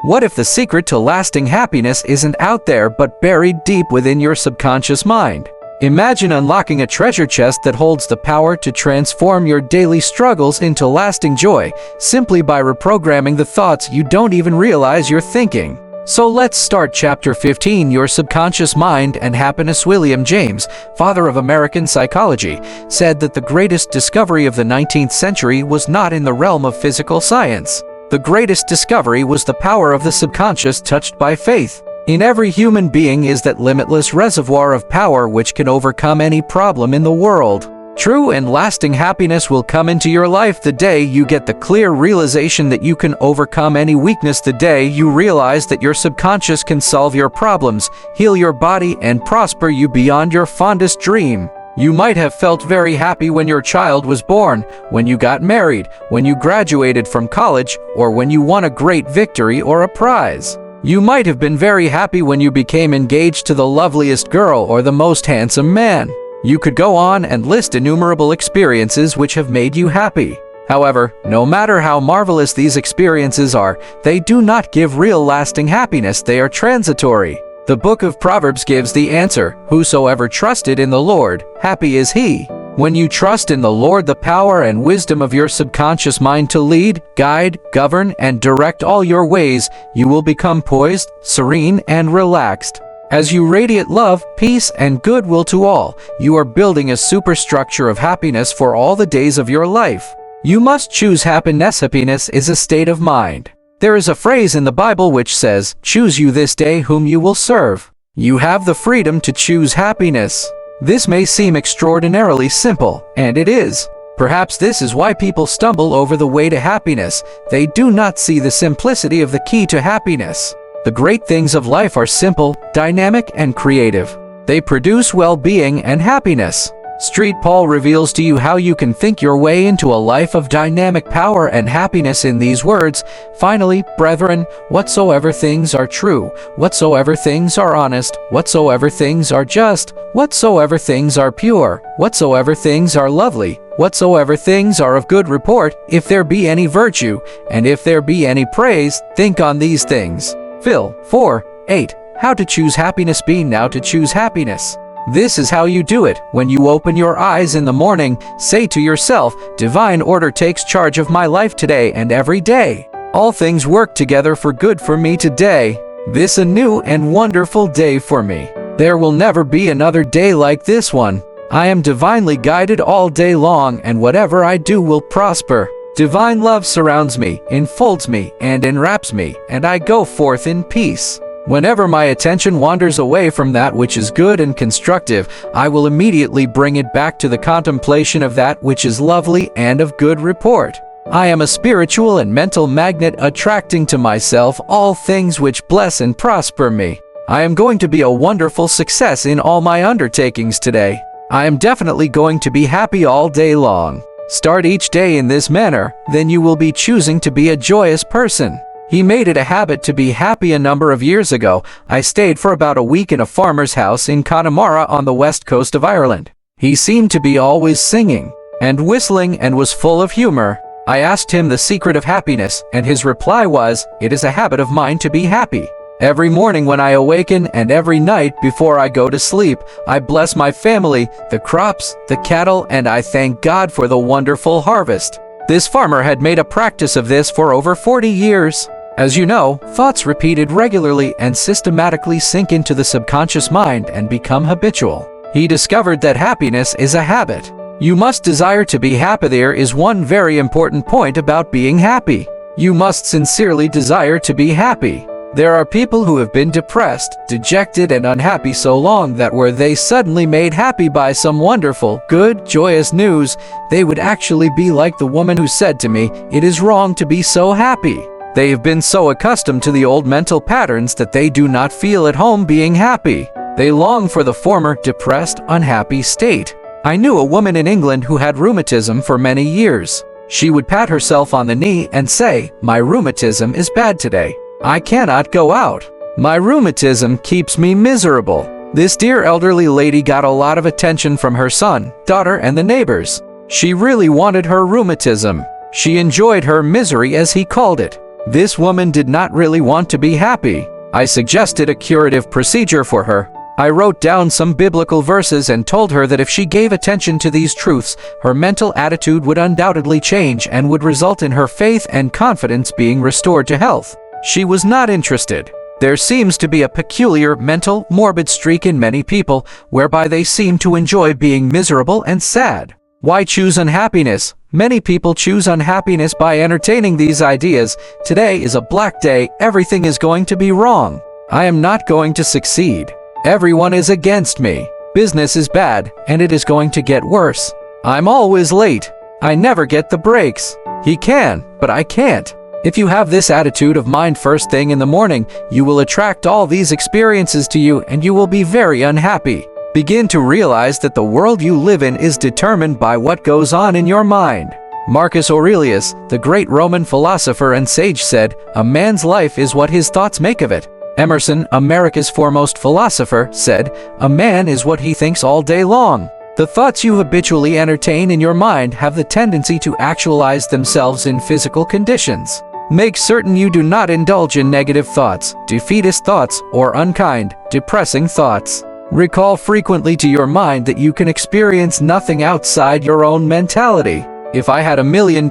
What if the secret to lasting happiness isn't out there but buried deep within your subconscious mind? Imagine unlocking a treasure chest that holds the power to transform your daily struggles into lasting joy simply by reprogramming the thoughts you don't even realize you're thinking. So let's start Chapter 15, Your Subconscious Mind and Happiness. William James, father of American psychology, said that the greatest discovery of the 19th century was not in the realm of physical science. The greatest discovery was the power of the subconscious touched by faith. In every human being is that limitless reservoir of power which can overcome any problem in the world. True and lasting happiness will come into your life the day you get the clear realization that you can overcome any weakness, the day you realize that your subconscious can solve your problems, heal your body, and prosper you beyond your fondest dream. You might have felt very happy when your child was born, when you got married, when you graduated from college, or when you won a great victory or a prize. You might have been very happy when you became engaged to the loveliest girl or the most handsome man. You could go on and list innumerable experiences which have made you happy. However, no matter how marvelous these experiences are, they do not give real lasting happiness. They are transitory. The book of Proverbs gives the answer: whosoever trusted in the Lord, happy is he. When you trust in the Lord, the power and wisdom of your subconscious mind to lead, guide, govern, and direct all your ways, you will become poised, serene, and relaxed. As you radiate love, peace, and goodwill to all, you are building a superstructure of happiness for all the days of your life. You must choose happiness. Happiness is a state of mind. There is a phrase in the Bible which says, "Choose you this day whom you will serve." You have the freedom to choose happiness. This may seem extraordinarily simple, and it is. Perhaps this is why people stumble over the way to happiness. They do not see the simplicity of the key to happiness. The great things of life are simple, dynamic, and creative. They produce well-being and happiness. Street Paul reveals to you how you can think your way into a life of dynamic power and happiness in these words: "Finally, brethren, whatsoever things are true, whatsoever things are honest, whatsoever things are just, whatsoever things are pure, whatsoever things are lovely, whatsoever things are of good report, if there be any virtue, and if there be any praise, think on these things." Phil 4:8. How to choose happiness. Be now to choose happiness. This is how you do it. When you open your eyes in the morning, say to yourself, "Divine order takes charge of my life today and every day. All things work together for good for me today. This a new and wonderful day for me. There will never be another day like this one. I am divinely guided all day long, and whatever I do will prosper. Divine love surrounds me, enfolds me, and enwraps me, and I go forth in peace. Whenever my attention wanders away from that which is good and constructive, I will immediately bring it back to the contemplation of that which is lovely and of good report. I am a spiritual and mental magnet, attracting to myself all things which bless and prosper me. I am going to be a wonderful success in all my undertakings today. I am definitely going to be happy all day long." Start each day in this manner, then you will be choosing to be a joyous person. He made it a habit to be happy. A number of years ago, I stayed for about a week in a farmer's house in Connemara on the west coast of Ireland. He seemed to be always singing and whistling and was full of humor. I asked him the secret of happiness, and his reply was, "It is a habit of mine to be happy. Every morning when I awaken and every night before I go to sleep, I bless my family, the crops, the cattle, and I thank God for the wonderful harvest." This farmer had made a practice of this for over 40 years. As you know, thoughts repeated regularly and systematically sink into the subconscious mind and become habitual. He discovered that happiness is a habit. You must desire to be happy. There is one very important point about being happy. You must sincerely desire to be happy. There are people who have been depressed, dejected, and unhappy so long that were they suddenly made happy by some wonderful, good, joyous news, they would actually be like the woman who said to me, "It is wrong to be so happy." They have been so accustomed to the old mental patterns that they do not feel at home being happy. They long for the former, depressed, unhappy state. I knew a woman in England who had rheumatism for many years. She would pat herself on the knee and say, "My rheumatism is bad today. I cannot go out. My rheumatism keeps me miserable." This dear elderly lady got a lot of attention from her son, daughter, and the neighbors. She really wanted her rheumatism. She enjoyed her misery, as he called it. This woman did not really want to be happy. I suggested a curative procedure for her. I wrote down some biblical verses and told her that if she gave attention to these truths, her mental attitude would undoubtedly change and would result in her faith and confidence being restored to health. She was not interested. There seems to be a peculiar mental, morbid streak in many people, whereby they seem to enjoy being miserable and sad. Why choose unhappiness? Many people choose unhappiness by entertaining these ideas. Today is a black day, everything is going to be wrong. I am not going to succeed. Everyone is against me. Business is bad, and it is going to get worse. I'm always late. I never get the breaks. He can, but I can't. If you have this attitude of mind first thing in the morning, you will attract all these experiences to you and you will be very unhappy. Begin to realize that the world you live in is determined by what goes on in your mind. Marcus Aurelius, the great Roman philosopher and sage, said, "A man's life is what his thoughts make of it." Emerson, America's foremost philosopher, said, "A man is what he thinks all day long." The thoughts you habitually entertain in your mind have the tendency to actualize themselves in physical conditions. Make certain you do not indulge in negative thoughts, defeatist thoughts, or unkind, depressing thoughts. Recall frequently to your mind that you can experience nothing outside your own mentality. If I had $1 million,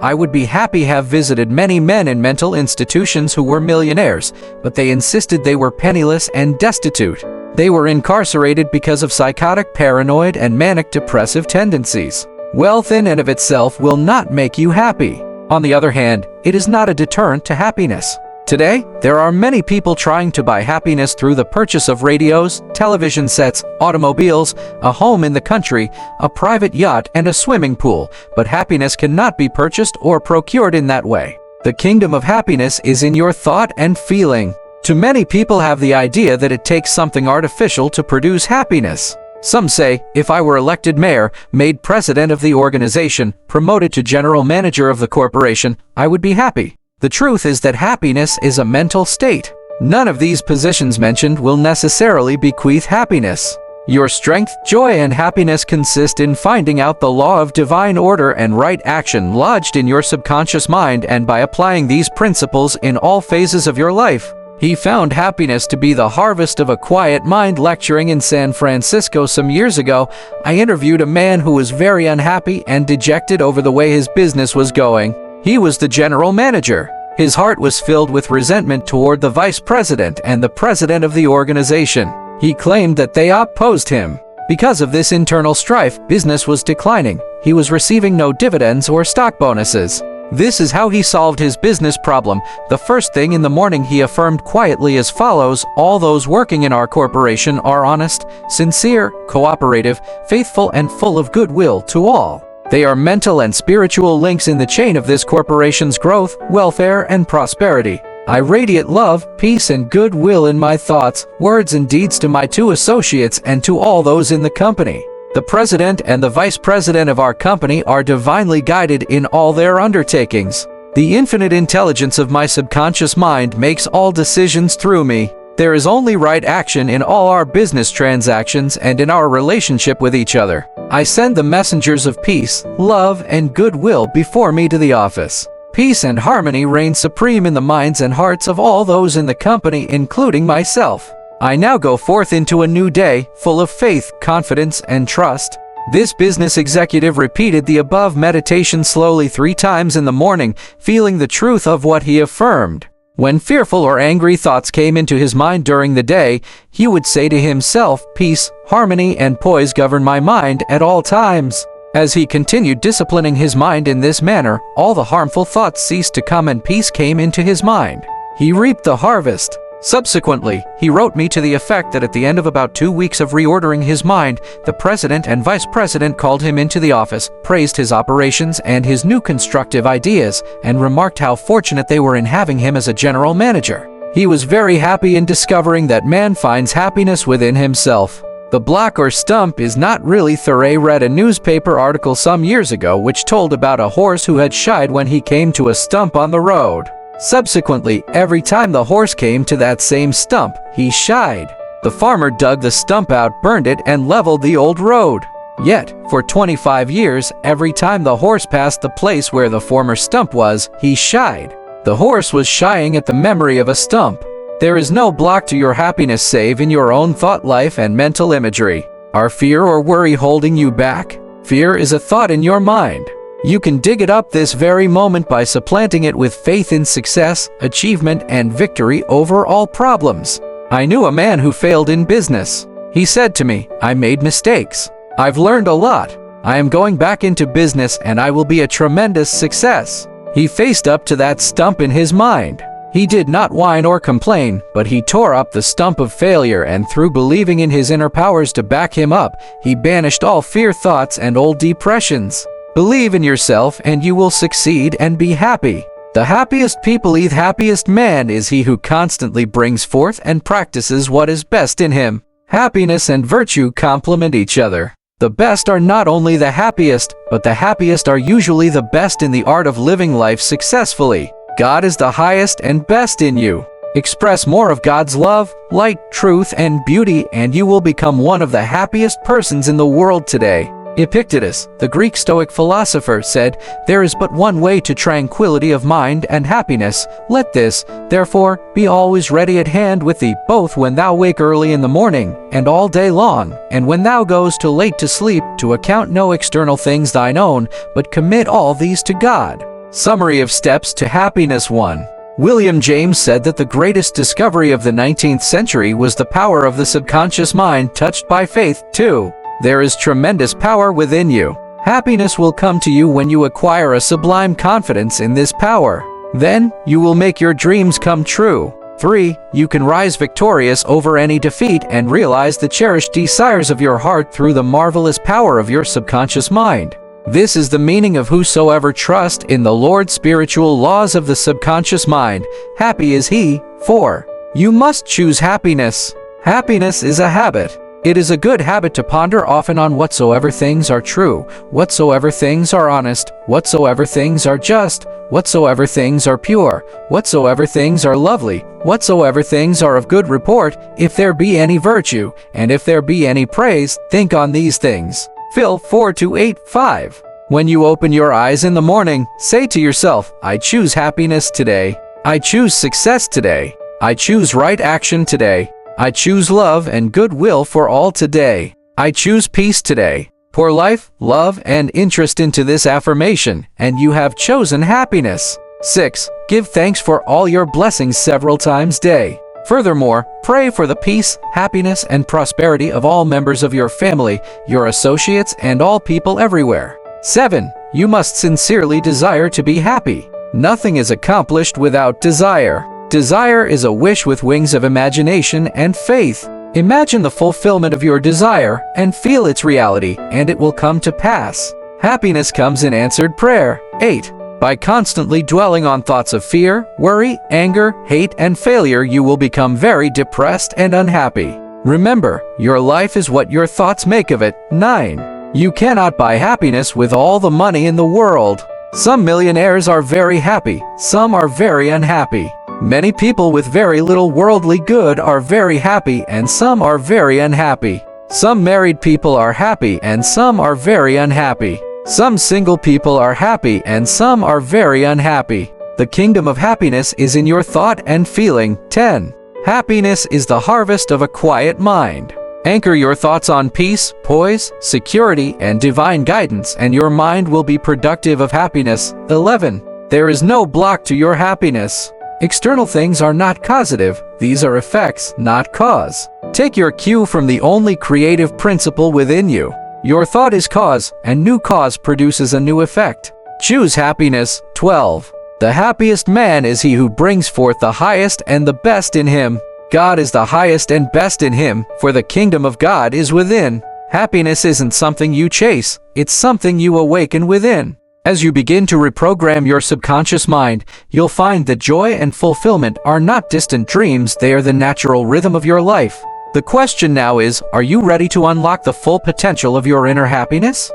I would be happy have visited many men in mental institutions who were millionaires, but they insisted they were penniless and destitute. They were incarcerated because of psychotic, paranoid, and manic depressive tendencies. Wealth in and of itself will not make you happy. On the other hand, it is not a deterrent to happiness. Today, there are many people trying to buy happiness through the purchase of radios, television sets, automobiles, a home in the country, a private yacht, and a swimming pool, but happiness cannot be purchased or procured in that way. The kingdom of happiness is in your thought and feeling. Too many people have the idea that it takes something artificial to produce happiness. Some say, if I were elected mayor, made president of the organization, promoted to general manager of the corporation, I would be happy. The truth is that happiness is a mental state. None of these positions mentioned will necessarily bequeath happiness. Your strength, joy, and happiness consist in finding out the law of divine order and right action lodged in your subconscious mind, and by applying these principles in all phases of your life. He found happiness to be the harvest of a quiet mind. Lecturing in San Francisco some years ago, I interviewed a man who was very unhappy and dejected over the way his business was going. He was the general manager. His heart was filled with resentment toward the vice president and the president of the organization. He claimed that they opposed him. Because of this internal strife, business was declining. He was receiving no dividends or stock bonuses. This is how he solved his business problem. The first thing in the morning, he affirmed quietly as follows: "All those working in our corporation are honest, sincere, cooperative, faithful, and full of goodwill to all. They are mental and spiritual links in the chain of this corporation's growth, welfare, and prosperity. I radiate love, peace, and goodwill in my thoughts, words, and deeds to my 2 associates and to all those in the company. The president and the vice president of our company are divinely guided in all their undertakings. The infinite intelligence of my subconscious mind makes all decisions through me. There is only right action in all our business transactions and in our relationship with each other. I send the messengers of peace, love, and goodwill before me to the office. Peace and harmony reign supreme in the minds and hearts of all those in the company, including myself. I now go forth into a new day, full of faith, confidence, and trust." This business executive repeated the above meditation slowly 3 times in the morning, feeling the truth of what he affirmed. When fearful or angry thoughts came into his mind during the day, he would say to himself, "Peace, harmony, and poise govern my mind at all times." As he continued disciplining his mind in this manner, all the harmful thoughts ceased to come and peace came into his mind. He reaped the harvest. Subsequently, he wrote me to the effect that at the end of about 2 weeks of reordering his mind, the president and vice president called him into the office, praised his operations and his new constructive ideas, and remarked how fortunate they were in having him as a general manager. He was very happy in discovering that man finds happiness within himself. The block or stump is not really. Thuray read a newspaper article some years ago which told about a horse who had shied when he came to a stump on the road. Subsequently, every time the horse came to that same stump, he shied. The farmer dug the stump out, burned it, and leveled the old road. Yet, for 25 years, every time the horse passed the place where the former stump was, he shied. The horse was shying at the memory of a stump. There is no block to your happiness save in your own thought life and mental imagery. Are fear or worry holding you back? Fear is a thought in your mind. You can dig it up this very moment by supplanting it with faith in success, achievement, and victory over all problems. I knew a man who failed in business. He said to me, "I made mistakes. I've learned a lot. I am going back into business and I will be a tremendous success." He faced up to that stump in his mind. He did not whine or complain, but he tore up the stump of failure, and through believing in his inner powers to back him up, he banished all fear thoughts and old depressions. Believe in yourself and you will succeed and be happy. The happiest people, the happiest man is he who constantly brings forth and practices what is best in him. Happiness and virtue complement each other. The best are not only the happiest, but the happiest are usually the best in the art of living life successfully. God is the highest and best in you. Express more of God's love, light, truth, and beauty, and you will become one of the happiest persons in the world today. Epictetus, the Greek Stoic philosopher, said, "There is but one way to tranquility of mind and happiness. Let this, therefore, be always ready at hand with thee, both when thou wake early in the morning, and all day long, and when thou goes too late to sleep, to account no external things thine own, but commit all these to God." Summary of steps to happiness. 1. William James said that the greatest discovery of the 19th century was the power of the subconscious mind touched by faith. 2. There is tremendous power within you. Happiness will come to you when you acquire a sublime confidence in this power. Then, you will make your dreams come true. 3. You can rise victorious over any defeat and realize the cherished desires of your heart through the marvelous power of your subconscious mind. This is the meaning of whosoever trust in the Lord. Spiritual laws of the subconscious mind. Happy is he. 4. You must choose happiness. Happiness is a habit. It is a good habit to ponder often on whatsoever things are true, whatsoever things are honest, whatsoever things are just, whatsoever things are pure, whatsoever things are lovely, whatsoever things are of good report, if there be any virtue, and if there be any praise, think on these things. Phil 4:8-5. When you open your eyes in the morning, say to yourself, "I choose happiness today. I choose success today. I choose right action today. I choose love and goodwill for all today. I choose peace today." Pour life, love, and interest into this affirmation, and you have chosen happiness. 6. Give thanks for all your blessings several times a day. Furthermore, pray for the peace, happiness, and prosperity of all members of your family, your associates, and all people everywhere. 7. You must sincerely desire to be happy. Nothing is accomplished without desire. Desire is a wish with wings of imagination and faith. Imagine the fulfillment of your desire and feel its reality, and it will come to pass. Happiness comes in answered prayer. 8. By constantly dwelling on thoughts of fear, worry, anger, hate, and failure, you will become very depressed and unhappy. Remember, your life is what your thoughts make of it. 9. You cannot buy happiness with all the money in the world. Some millionaires are very happy, some are very unhappy. Many people with very little worldly good are very happy, and some are very unhappy. Some married people are happy, and some are very unhappy. Some single people are happy, and some are very unhappy. The kingdom of happiness is in your thought and feeling. 10. Happiness is the harvest of a quiet mind. Anchor your thoughts on peace, poise, security, and divine guidance, and your mind will be productive of happiness. 11. There is no block to your happiness. External things are not causative, these are effects, not cause. Take your cue from the only creative principle within you. Your thought is cause, and new cause produces a new effect. Choose happiness. 12. The happiest man is he who brings forth the highest and the best in him. God is the highest and best in him, for the kingdom of God is within. Happiness isn't something you chase, it's something you awaken within. As you begin to reprogram your subconscious mind, you'll find that joy and fulfillment are not distant dreams, they are the natural rhythm of your life. The question now is, are you ready to unlock the full potential of your inner happiness?